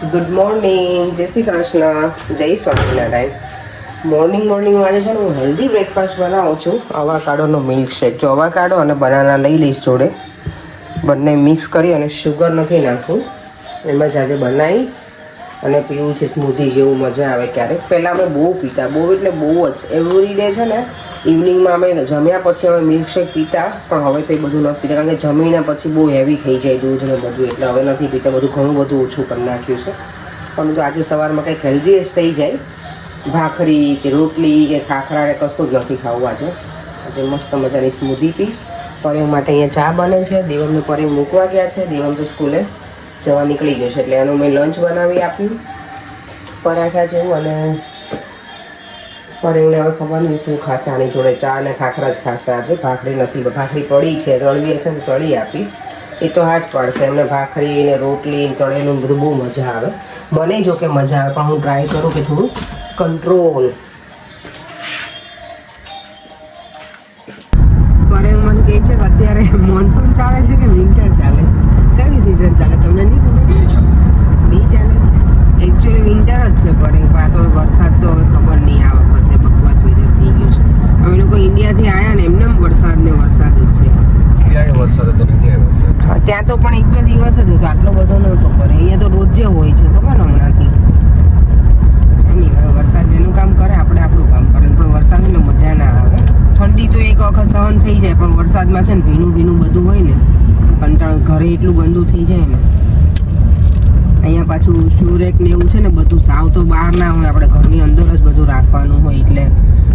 Good morning, જય શ્રી કૃષ્ણ, જય સ્વામિનારાયણ. મોર્નિંગમાં આજે છે ને હું હેલ્ધી બ્રેકફાસ્ટ બનાવું છું. અવાકાડોનો મિલ્કશેક. જો અવાકાડો અને બનાના લઈ લઈશ જોડે, બંને મિક્સ કરી અને શુગર નથી નાખવું. એમાં જ આજે બનાવી અને પીવું છે સ્મૂધી જેવું, મજા આવે ક્યારેક. પહેલાં અમે બહુ પીતા, બહુ એટલે બહુ જ. એવરી ડે છે ને ઇવનિંગમાં અમે જમ્યા પછી અમે મિલ્કશેક પીતા, પણ હવે તો એ બધું નથી પીતા, કારણ કે જમીને પછી બહુ હેવી થઈ જાય દૂધ ને બધું, એટલે હવે નથી પીતા. બધું ઘણું બધું ઓછું કરી નાખ્યું છે. પણ તો આજે સવારમાં કંઈક હેલ્ધીએસ્ટ થઈ જાય, ભાખરી કે રોટલી કે ખાખરા કે કશું જ નથી ખાવું આજે મસ્ત મજાની સ્મૂધી પીશ. પરેમ માટે અહીંયા ચા બને છે, દેવમને પરેમ મૂકવા ગયા છે, દેવમ તો સ્કૂલે જવા નીકળી ગયો છે, એટલે એનું મેં લંચ બનાવી આપ્યું પરાઠા જેવું. અને પરેમને હવે ખબર નહીં શું ખાશે, આની જોડે ચા અને ખાખરા જ ખાશે આજે. ભાખરી નથી, ભાખરી પડી છે, તળવી હશે તો તળી આપીશ. એ તો હા જ પડશે એમને. ભાખરી ને રોટલી તળેલું બધું બહુ મજા આવે. મને જો કે મજા આવે, પણ હું ટ્રાય કરું કે થોડું કંટ્રોલ. પરેમ મને કહે છે કે અત્યારે મોન્સૂન ચાલે છે કે વિન્ટર ચાલે છે, કઈ સિઝન ચાલે તમને નહીં ખબર? બી ચાલે છે. એકચ્યુઅલી વિન્ટર જ છે પરેમ, પણ આ તો વરસાદ તો હવે ખબર નહીં આ વખતે બકવાસ વેધર થઈ ગયું છે. અમે લોકો ઇન્ડિયાથી આવ્યા ને એમને વરસાદ જ છે. ત્યાં તો પણ એક બે દિવસ જ હતો, આટલો બધો નહોતો. પર અહીંયા તો રોજે હોય છે, ખબર ને હમણાંથી. એની વરસાદ જેનું કામ કરે, આપણે આપણું કામ કરે. પણ વરસાદ એટલે મજા ના આવે. ઠંડી તો એક વખત સહન થઈ જાય, પણ વરસાદમાં છે ને ભીનું બધું હોય ને, કંટાળ, ઘરે એટલું ગંદુ થઈ જાય ને. અહીંયા પાછું સુરેક ને એવું છે ને, બધું સાવ તો બહાર ના હોય, આપણે ઘરની અંદર જ બધું રાખવાનું હોય, એટલે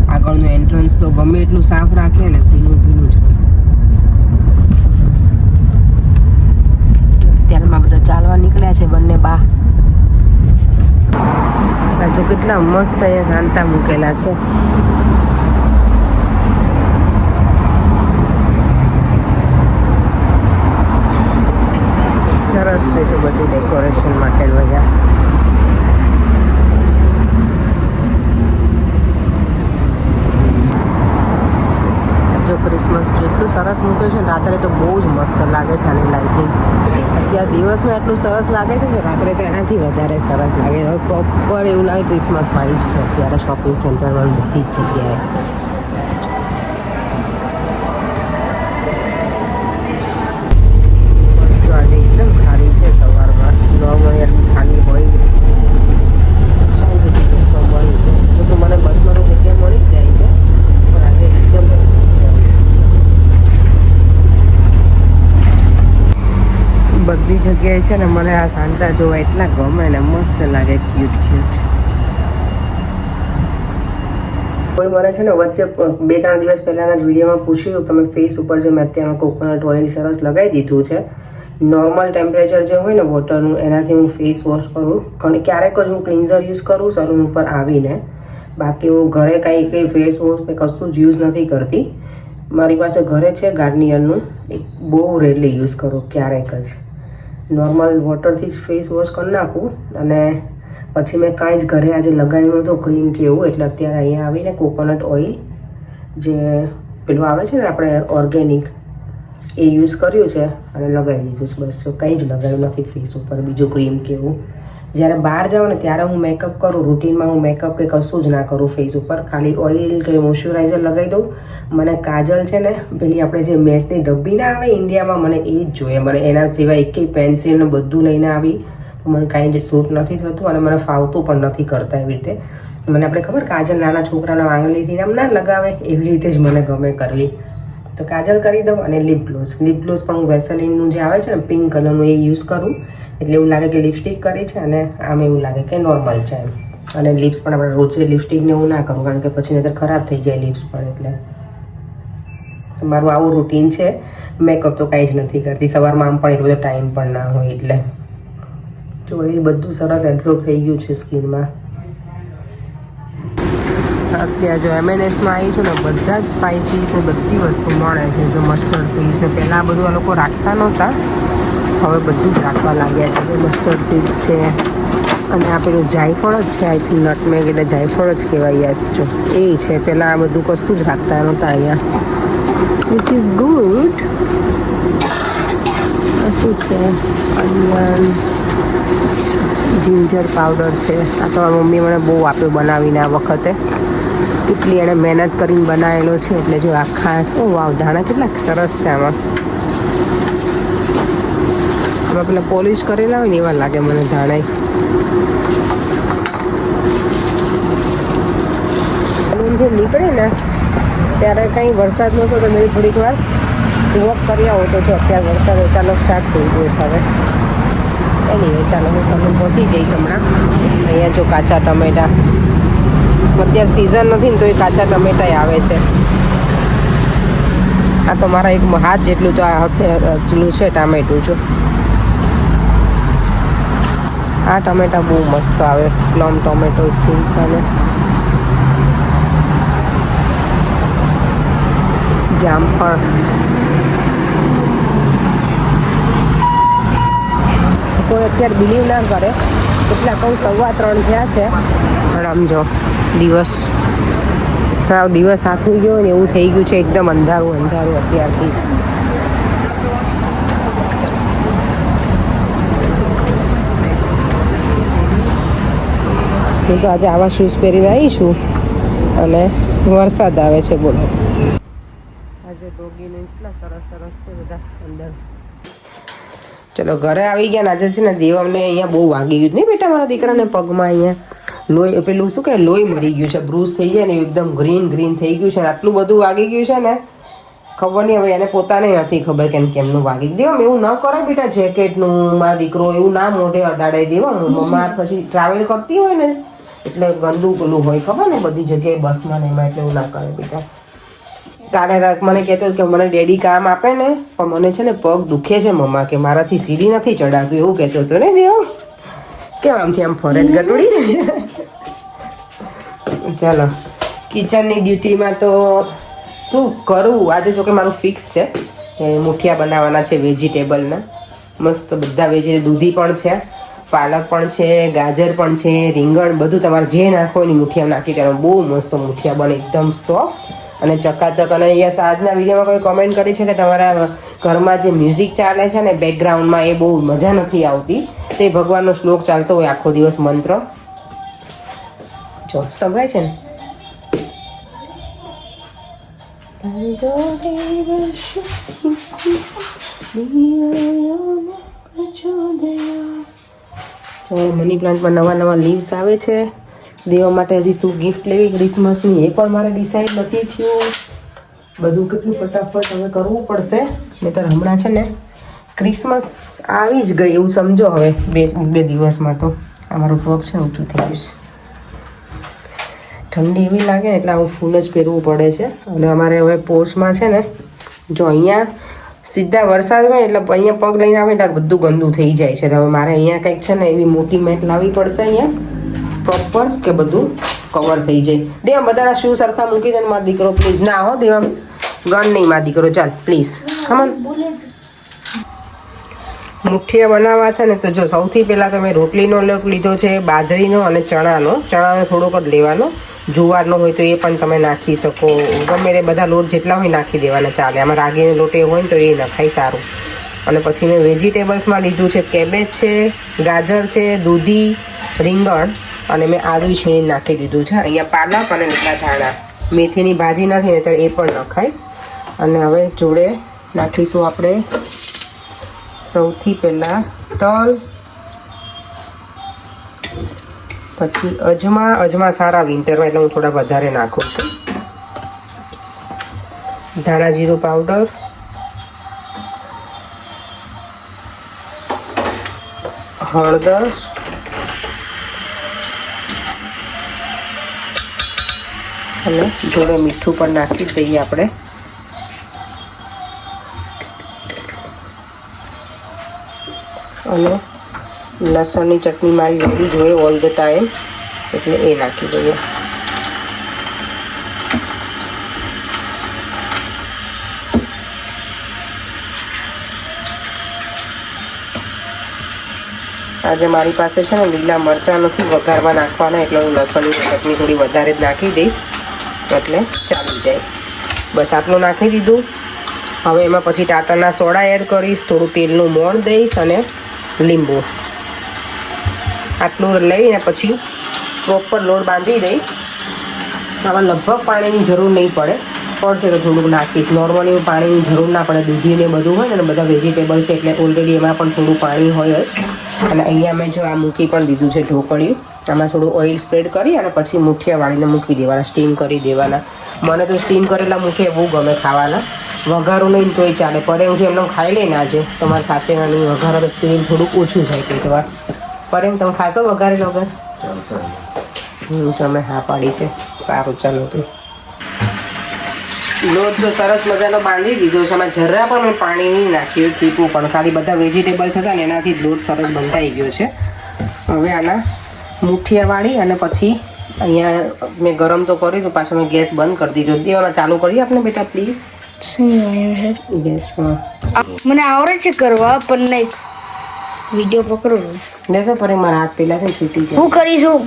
આગળનું એન્ટ્રન્સ તો ગમે એટલું સાફ રાખીએ ને, ભીનું જ હોય. અત્યારમાં બધા ચાલવા નીકળ્યા છે બંને બા. જો કેટલા મસ્ત અહીંયા શાંતા મૂકેલા છે. સરસ છે જો બધું ડેકોરેશન માટે બધા. જો ક્રિસમસ જેટલું સરસ મૂક્યું છે ને, રાત્રે તો બહુ જ મસ્ત લાગે છે આની લાઇટિંગ. અત્યારે દિવસમાં એટલું સરસ લાગે છે ને, રાત્રે તો એનાથી વધારે સરસ લાગે. હવે પ્રોપર એવું લાગે ક્રિસમસ વાઇબ્સ છે અત્યારે શોપિંગ સેન્ટરમાં બધી જ જગ્યાએ. બસ આજે એકદમ ખાલી છે સવારમાં. નોર્મલ ખાલી હોય શાંતિથી બસમાં મળ્યું છે, બધું મને બસમાં તો જગ્યા મળી જ જાય છે, પણ આજે એકદમ બધી જગ્યાએ છે ને. મને આ શાંતા જોવા એટલા ગમે ને, મસ્ત લાગે, ક્યુટ. કોઈ મને છે ને વચ્ચે 2-3 દિવસ પહેલાંના જ વિડીયોમાં પૂછ્યું, તમે ફેસ ઉપર જે મેં અત્યારે કોકોનટ ઓઇલ સરસ લગાવી દીધું છે. નોર્મલ ટેમ્પરેચર જે હોય ને વોટરનું, એનાથી હું ફેસ વોશ કરું. ક્યારેક જ હું ક્લિન્ઝર યુઝ કરું સલૂન ઉપર આવીને, બાકી હું ઘરે કંઈ ફેસ વોશ કે કશું જ યુઝ નથી કરતી. મારી પાસે ઘરે છે ગાર્નિયરનું, એક બહુ રેરલી યુઝ કરું, ક્યારેક જ નોર્મલ વોટરથી જ ફેસ વોશ કરી નાખું. અને પછી મેં કાંઈ જ ઘરે આજે લગાવ્યું નહોતું ક્રીમ કે એવું, એટલે અત્યારે અહીંયા આવીને કોકોનટ ઓઇલ જે પેલું આવે છે ને આપણે ઓર્ગેનિક, એ યુઝ કર્યું છે અને લગાવી દીધું છે. બસ કંઈ જ લગાવ્યું નથી ફેસ ઉપર, બીજું ક્રીમ કે એવું. જ્યારે બહાર જાઉં ને ત્યારે હું મેકઅપ કરું, રૂટીનમાં હું મેકઅપ કે કશું જ ના કરું ફેસ ઉપર, ખાલી ઓઇલ કે મોઇશ્ચરાઇઝર લગાવી દઉં. મને કાજલ છે ને પેલી આપણે જે મેસની ડબ્બી ના આવે ઇન્ડિયામાં, મને એ જ જોઈએ. મને એના સિવાય એકેય પેન્સિલ ને બધું લઈને આવી, મને કાંઈ જ સૂટ નથી થતું અને મને ફાવતું પણ નથી કરતા એવી રીતે. મને આપણે ખબર કાજલ નાના છોકરાના આંગળીથી આમ ના લગાવે, એવી રીતે જ મને ગમે કરવી. તો કાજલ કરી દઉં. અને લિપ ગ્લોસ પણ હું વેસલીનનું જે આવે છે ને પિંક કલરનું, એ યુઝ કરું, એટલે એવું લાગે કે લિપસ્ટિક કરી છે અને આમ એવું લાગે કે નોર્મલ છે એમ. અને લિપ્સ પણ આપણે રોજે લિપસ્ટિકને એવું ના કરું, કારણ કે પછી નહીંતર ખરાબ થઈ જાય લિપ્સ પણ. એટલે મારું આવું રૂટીન છે. મેકઅપ તો કાંઈ જ નથી કરતી સવારમાં, આમ પણ એટલો બધો ટાઈમ પણ ના હોય, એટલે જો એ બધું સરસ એબ્ઝોર્બ થઈ ગયું છે સ્કિનમાં. અત્યારે જો M&Sમાં આવી છું ને, બધા જ સ્પાઇસીસ ને બધી વસ્તુ મળે છે. જો મસ્ટર્ડ સીડ્સ ને પહેલાં આ બધું આ લોકો રાખતા નહોતા, હવે બધું જ રાખવા લાગ્યા છે. જો મસ્ટર્ડ સીડ્સ છે, અને આ પેલું જાયફળ જ છે, આઈ થિંક નટમેગ એટલે જાયફળ જ કહેવાય. યસ, જો એ છે. પહેલાં આ બધું કશું જ રાખતા નહોતા અહીંયા, વિચ ઇઝ ગુડ. શું છે? અનિયન, જિંજર પાવડર છે. આ તો મમ્મી મને બહુ આપ્યો બનાવીને આ વખતે. એટલી એણે મહેનત કરીને બનાવેલો છે એટલે જો આખા ઓ વાવ ધાણા કેટલા સરસ છે આમાં પેલા પોલિશ કરેલા હોય ને એવા લાગે મને ધાણા. જે નીકળે ને ત્યારે કંઈ વરસાદ નહોતો તો મેં થોડીક વાર વોક કરી આવો તો જો અત્યારે વરસાદ અચાનક સ્ટાર્ટ થઈ ગયો હવે. એની ચાલો હું સમય પહોંચી જઈશ હમણાં. અહીંયા જો કાચા ટમેટા અત્યારે સિઝન નથી ને તો એ કાચા ટમેટા આવે છે. આ તો મારા એક હાથ જેટલું તો આ જેટલું છે ટામેટું જો. આ ટમેટા બહુ મસ્ત આવે પ્લમ ટોમેટો સ્કીન છે અને જામફળ. કોઈ અત્યારે બિલીવ ના કરે કેટલા કહું 3:15 થયા છે પણ આમ જો દિવસ સાવ દિવસ આખું ગયો ને એવું થઈ ગયું છે. એકદમ અંધારું અંધારું અત્યારથી જ. હું તો આજે આવા શૂઝ પહેરીને આવી છું અને વરસાદ આવે છે બોલો. આજે ડોગીને એટલા સરસ સરસ છે બધા અંદર. ચલો ઘરે આવી ગયા ને આજે છે ને દેવમને અહીંયા બહુ વાગી ગયું નહીં બેટા મારા દીકરાને પગમાં અહીંયા લોહી પેલું શું કહે લોહી મરી ગયું છે. બ્રુઝ થઈ ગયા ને એકદમ ગ્રીન ગ્રીન થઈ ગયું છે ને આટલું બધું વાગી ગયું છે ને ખબર નહીં હવે એને પોતાને નથી ખબર કેમનું વાગી. દેવમ એવું ન કરે બેટા જેકેટનું મારા દીકરો એવું ના મોઢે અડાડાઈ દેવા. મમ્મા પછી ટ્રાવેલ કરતી હોય ને એટલે ગંદુ પેલું હોય ખબર ને બધી જગ્યાએ બસમાં ને એમાં એટલે એવું ના કરે બેટા. કાલે રાત મને કહેતો કે મને ડેડી કામ આપે ને પણ મને છે ને પગ દુખે છે મમ્મા કે મારાથી સીડી નથી ચડાતું એવું કહેતો હતો ને દેવ. કેમ આમથી આમ ફરજ ગટોડી ને. ચાલો કિચનની ડ્યુટીમાં તો શું કરવું આજે જો કે મારું ફિક્સ છે કે મુઠિયા બનાવવાના છે વેજીટેબલના. મસ્ત બધા વેજીટેબલ દૂધી પણ છે પાલક પણ છે ગાજર પણ છે રીંગણ બધું તમારે જે નાખો એની મુઠિયા નાખી દેવાનું. બહુ મસ્ત મુઠિયા બને એકદમ સોફ્ટ અને ચકાચક. અને યસ આજના વિડીયોમાં કોઈ કમેન્ટ કરી છે કે તમારા ઘરમાં જે મ્યુઝિક ચાલે છે ને બેકગ્રાઉન્ડમાં એ બહુ મજા નથી આવતી. તે ભગવાનનો શ્લોક ચાલતો હોય આખો દિવસ મંત્ર જો સંભળાય છે ને. મની પ્લાન્ટમાં નવા નવા લીવ્સ આવે છે. દેવા માટે હજી શું ગિફ્ટ લેવી ક્રિસમસની એ પણ મારે ડિસાઈડ નથી થયું. બધું કેટલું ફટાફટ હવે કરવું પડશે નહીંતર હમણાં છે ને ક્રિસમસ આવી જ ગઈ એવું સમજો. હવે બે દિવસમાં તો અમારું પગ છે ઊંચું થઈ ગયું છે. ઠંડી એવી લાગે ને એટલે આવું ફૂલ જ પહેરવું પડે છે. અને અમારે હવે પોર્ચમાં છે ને જો અહીંયા સીધા વરસાદ હોય એટલે અહીંયા પગ લઈને આવે એટલે બધું ગંદુ થઈ જાય છે. હવે મારે અહીંયા કંઈક છે ને એવી મોટી મેટ લાવવી પડશે અહીંયા પ્રોપર કે બધું કવર થઈ જાય. દેવામ બધાના શૂ સરખા મૂકી દે ને મારો દીકરો પ્લીઝ. ના હો દેવામ ગણ નહીં મારો દીકરો ચાલ પ્લીઝ કમન. મુઠિયા બનાવવા છે ને તો જો સૌથી પહેલાં તમે રોટલીનો લોટ લીધો છે બાજરીનો અને ચણાનો થોડોક જ લેવાનો. જુવારનો હોય તો એ પણ તમે નાખી શકો ગમે તે બધા લોટ જેટલા હોય નાખી દેવાના ચાલે. આમાં રાગીનો લોટ એ હોય ને તો એ નખાય સારું. અને પછી મેં વેજીટેબલ્સમાં લીધું છે કેબેજ છે ગાજર છે દૂધી રીંગણ અને મેં આદુ છીણીને નાખી દીધું છે. અહીંયા પાલક અને લીલા ધાણા મેથીની ભાજી નથી ને તો એ પણ નખાય. અને હવે જોડે નાખીશું આપણે સૌથી પહેલાં તલ પછી અજમા સારા વિન્ટરમાં એટલે હું થોડા વધારે નાખું છું. ધાણા જીરું પાવડર હળદર અને જોડે મીઠું પણ નાખી દઈએ આપણે. અને લસણની ચટણી મારી રેડી જ હોય ઓલ ધ ટાઈમ એટલે એ નાખી દઈએ. આજે મારી પાસે છે ને લીલા મરચાં નથી વઘારમાં નાખવાના એટલે હું લસણની ચટણી થોડી વધારે જ નાખી દઈશ એટલે ચાલી જાય. બસ આટલું નાખી દીધું. હવે એમાં પછી ટાટાના સોડા એડ કરીશ થોડું તેલનું મોણ દઈશ અને લીંબુ. આટલું લઈને પછી પ્રોપર લોટ બાંધી દઈશ. આમાં લગભગ પાણીની જરૂર નહીં પડે, પડશે તો થોડુંક નાખીશ. નોર્મલી પાણીની જરૂર ના પડે, દૂધીને બધું હોય ને બધા વેજીટેબલ્સ એટલે ઓલરેડી એમાં પણ થોડું પાણી હોય જ. અને અહીંયા મેં જો આ મૂકી પણ દીધું છે ઢોકળિયું. આમાં થોડું ઓઇલ સ્પ્રેડ કરી અને પછી મુઠિયા વાળીને મૂકી દેવાના, સ્ટીમ કરી દેવાના. મને તો સ્ટીમ કરેલા મુઠિયા બહુ ગમે ખાવાના, વઘારું નહીં તોય ચાલે. પરેંગ જો એમને ખાઈ લઈને આજે તમારે સાચેના નહીં વઘારો તો તેલ થોડુંક ઓછું થાય કે જવા. પરેંગ તમે ખાશો વઘારેલો વગર? તમે હા પાડી છે, સારું. ચાલો તો લોટ જો સરસ મજાનો બાંધી દીધો છે. આમાં જરા પણ મેં પાણી નહીં નાખ્યું, ટીપું પણ, ખાલી બધા વેજીટેબલ્સ હતા ને એનાથી લોટ સરસ બંધાઈ ગયો છે. હવે આના મુઠિયા વાળી અને પછી અહીંયા મેં ગરમ તો કર્યું તો પાછો મેં ગેસ બંધ કરી દીધો. દેવામાં ચાલુ કરીએ આપણે બેટા પ્લીઝ. ગેસમાં મને આવડે છે કરવા પણ નહીં વિડીયો પકડો દેખો પર મારા હાથ પેલા છે છૂટી જાય. હું કરીશું.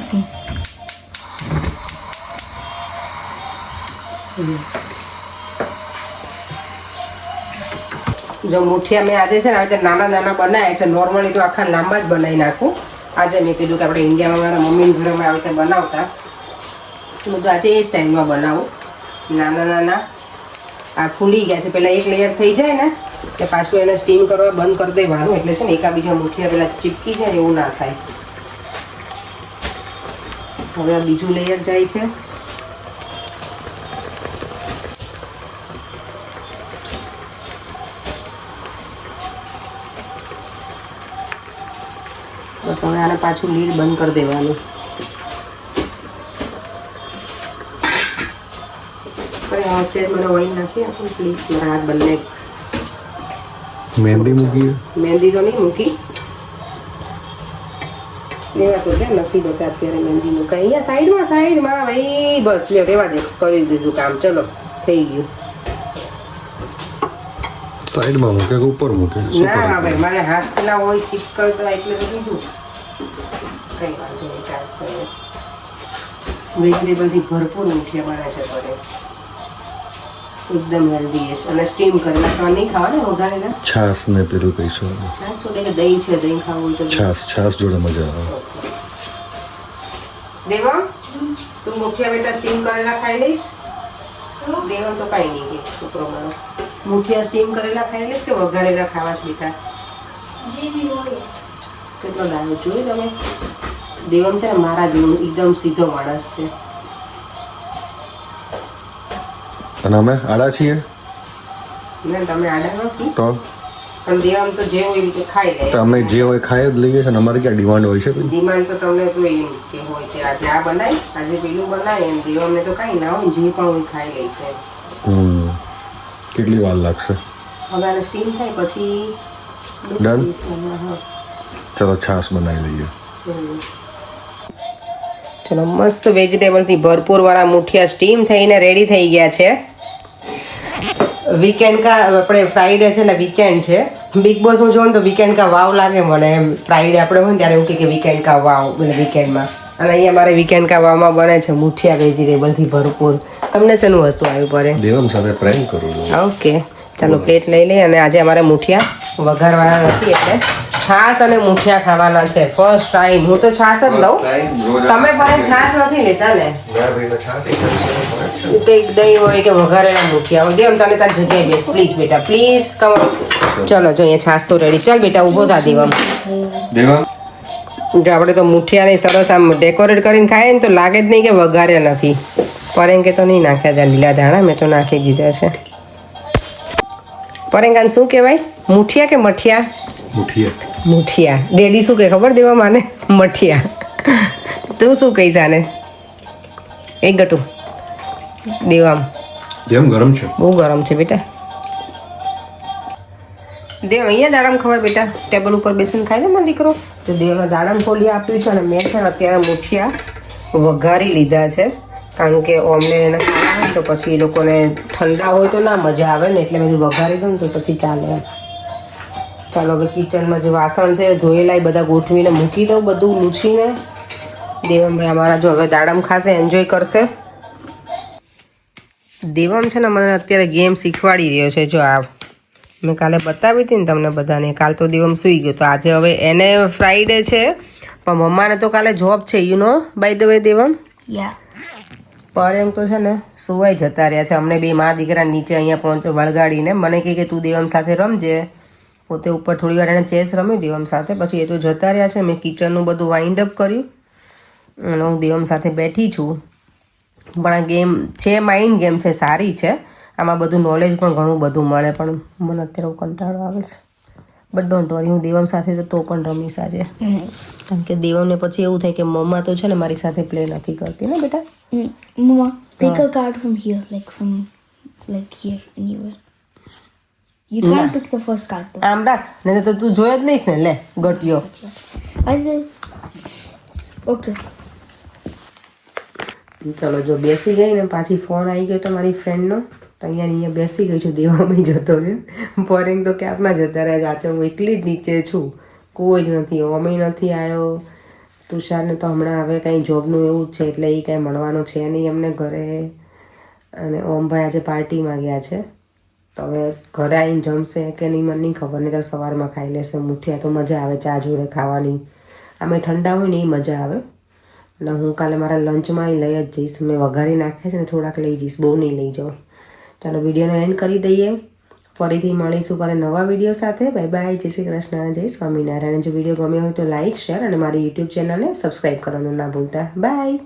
જો મુઠિયા મેં આજે છે ને આવી રીતે નાના નાના બનાવ્યા છે. નોર્મલી તો આખા લાંબા જ બનાવી નાખું. આજે મેં કીધું કે આપણે ઇન્ડિયામાં મારા મમ્મીની ઘરે આવી રીતે બનાવતા, હું તો આજે એ સ્ટાઇલમાં બનાવું. નાના નાના આ ફૂલી ગયા છે. પહેલાં એક લેયર થઈ જાય ને એટલે પાછું એને સ્ટીમ કરવા બંધ કરી દેવાનું, એટલે છે ને એકાબીજા મુઠિયા પહેલાં ચીપકી જાય એવું ના થાય. હવે આ બીજું લેયર જાય છે. બસ હવે આને પાછું લીડ બંધ કરી દેવાનું. હશે મને ઓઇલ નાખી આપો પ્લીઝ. મારા હાથ બંને મહેંદી મૂકી? મહેંદી તો નહીં મૂકી, લેવા તો ક્યાં નસીબ હતા અત્યારે મહેંદી મૂકાય. અહીંયા સાઈડમાં ભાઈ બસ લ્યો રેવા દે, કરી દીધું કામ. ચલો થઈ ગયું. સાઈડમાં મૂકે કે ઉપર મૂકે? ના ભાઈ મારે હાથ પેલા હોય ચીપકલતા એટલે તો કીધું કઈ વાંધો નહીં, ચાલશે. વેજીટેબલથી ભરપૂર મુઠિયા બને છે ઘરે, એકદમ હેલ્ધી છે. અને સ્ટીમ કરેલા ખાવા નહીં ખાવાના, વઘારેલા. છાસ ને પેલું કહીશું. છાસ જોડે કે દહીં છે? દહીં ખાવું તો છાસ જોડે મજા આવે. દેવમ તું મુઠિયા બેટા સ્ટીમ કરેલા ખાઈ લઈશ? દેવમ તો કાંઈ નહીં કે છોકરો મારો. મુઠિયા સ્ટીમ કરેલા ખાઈ લઈશ કે વઘારેલા ખાવા છે બેટા? કેટલો ડાયો જોયું તમે? દેવમ છે ને મારા જેવું એકદમ સીધો માણસ છે. અને અમે આડા છીએ ના તમે આડા નથી, તો પણ દેવમ તો જે હોય એ રીતે ખાઈ લે. તો અમે જે હોય ખાઈ જ લઈએ છીએ. અમારે ક્યાં ડિમાન્ડ હોય છે? ડિમાન્ડ તો તમને તો એમ કે હોય કે આજે આ બનાય, આજે પેલું બનાય, એમ દેવમને તો કાંઈ ના હોય, જે પણ હોય ખાઈ લે છે. કેટલી વાર લાગશે? હવે આને સ્ટીમ થાય પછી Done? 20 મિનિટમાં. હા ચલો છાસ બનાવી લઈએ. ચલો મસ્ત વેજીટેબલથી ભરપૂર વાળા મુઠિયા સ્ટીમ થઈને રેડી થઈ ગયા છે. વીકેન્ડ કા આપણે ફ્રાઈડે છે ને વીકેન્ડ છે. બિગ બોસ હું જોઉં તો વીકેન્ડ કા વાવ લાગે મને. એમ ફ્રાઈડે આપણે હોય ને ત્યારે એવું કે વીકેન્ડ કા વાવ, એટલે વીકેન્ડમાં. અને અહીંયા મારે વીકેન્ડ કા વાવમાં બને છે મુઠિયા વેજીટેબલથી ભરપૂર. તમને શેનું વસ્તુ આવ્યું પડે? દેવમ સાથે પ્રેન્ક કરું. ઓકે ચાલો પ્લેટ લઈ લઈએ. અને આજે અમારે મુઠિયા વઘારવાના નથી એટલે છાસ અને મુઠિયા ખાવાના છે. ફર્સ્ટ ટાઈમ હું તો છાસ જ લઉં. તમે પણ છાસ નથી લેતા ને? કંઈક દહીં હોય કે વઘારેલા મુઠિયા હોય. દેવમ તને તારી જગ્યાએ બેસ પ્લીઝ બેટા, પ્લીઝ કમ. ચલો જો અહીંયા છાસ તો રેડી. ચાલ બેટા ઊભો થા દેવમ. જો આપણે તો મુઠિયાને સરસ આમ ડેકોરેટ કરીને ખાઈએ ને તો લાગે જ નહીં કે વઘાર્યા નથી. પરેંગે તો નહીં નાખ્યા ત્યાં લીલા ધાણા, મેં તો નાખી દીધા છે. પરેંગાને શું કહેવાય? મુઠિયા કે મઠિયા? મુઠિયા. ડેડી શું કહે ખબર દેવા માને? મઠિયા. તું શું કહીશ આને? એક ગટુ દેવામ. જેમ ગરમ છે, બહુ ગરમ છે બેટા. દેવ અહીંયા દાડમ ખવાય બેટા? ટેબલ ઉપર બેસીને ખાય છે મારો દીકરો. તો દેવને દાડમ ખોલી આપ્યું છે અને મેં છે ને અત્યારે મુઠિયા વઘારી લીધા છે. કારણ કે ઓમને એને ખાવા હોય તો પછી એ લોકોને ઠંડા હોય તો ના મજા આવે ને, એટલે મેં વઘારી દઉં તો પછી ચાલે. ચાલો હવે કિચનમાં જે વાસણ છે ધોયેલા એ બધા ગોઠવીને મૂકી દઉં, બધું લૂછીને. દેવમભાઈ અમારા જો હવે દાડમ ખાશે, એન્જોય કરશે. દેવમ છે ને મને અત્યારે ગેમ શીખવાડી રહ્યો છે. જો આ મેં કાલે બતાવી હતી ને તમને બધાને. કાલ તો દેવમ સૂઈ ગયો, તો આજે હવે એને ફ્રાઈડે છે પણ મમ્માને તો કાલે જોબ છે you know by the way Devam. યા પર એમ તો છે ને સુવાઈ જતા રહ્યા છે અમને બે મા દીકરા નીચે અહીંયા પહોંચો વળગાડીને મને કહે કે તું દેવમ સાથે રમજે પોતે ઉપર થોડી વાર એને ચેસ રમ્યું દેવમ સાથે પછી એ તો જતા રહ્યા છે મેં કિચનનું બધું વાઇન્ડ અપ કર્યું અને હું દેવમ સાથે બેઠી છું પણ આ ગેમ છે માઇન્ડ ગેમ છે સારી છે આમાં બધું નોલેજ પણ ઘણું બધું મળે પણ મને અત્યારે કંટાળો આવે છે બટ ડોન્ટ વરી હું દેવમ સાથે તો પણ રમીશ આજે કારણ કે દેવમને પછી એવું થાય કે મમ્મા તો છે ને મારી સાથે પ્લે નથી કરતી ને બેટા. Mama, pick a card from here, like here, anywhere. You can't pick the first card though. આમ રાખ નહીં તો તું જોઈ જ લઈશ ને લે ગટિયો. I think. Okay. ચલો જો બેસી ગઈ ને પાછી ફોન આવી ગયો તો મારી ફ્રેન્ડનો તો અહીંયા બેસી ગઈ છું દેવામાં જતો રહ્યો ફોરેન તો ક્યારના જતા રહ્યા ચાચા હું એકલી જ નીચે છું કોઈ જ નથી ઓમેય નથી આવ્યો તુષારને તો હમણાં હવે કંઈ જોબનું એવું જ છે એટલે એ કાંઈ મળવાનું છે નહીં અમને ઘરે અને ઓમભાઈ આજે પાર્ટીમાં ગયા છે તો હવે ઘરે આવીને જમશે કે નહીં મને નહીં ખબર નહીં તો સવારમાં ખાઈ લેશે મુઠિયા તો મજા આવે ચા જોડે ખાવાની આમે ઠંડા હોય ને એ મજા આવે એટલે હું કાલે મારા લંચમાં લઈ જ જઈશ મેં વઘારી નાખ્યા છે ને થોડાક લઈ જઈશ બહુ નહીં લઈ જાઉં ચાલો વિડીયોનો એન્ડ કરી દઈએ ફરીથી મળીશું કાલે નવા વિડીયો સાથે બાય બાય જય શ્રી કૃષ્ણ જય સ્વામિનારાયણ જો વિડીયો ગમ્યો હોય તો લાઇક શેર અને મારી યુટ્યુબ ચેનલને સબસ્ક્રાઈબ કરવાનું ના ભૂલતા બાય.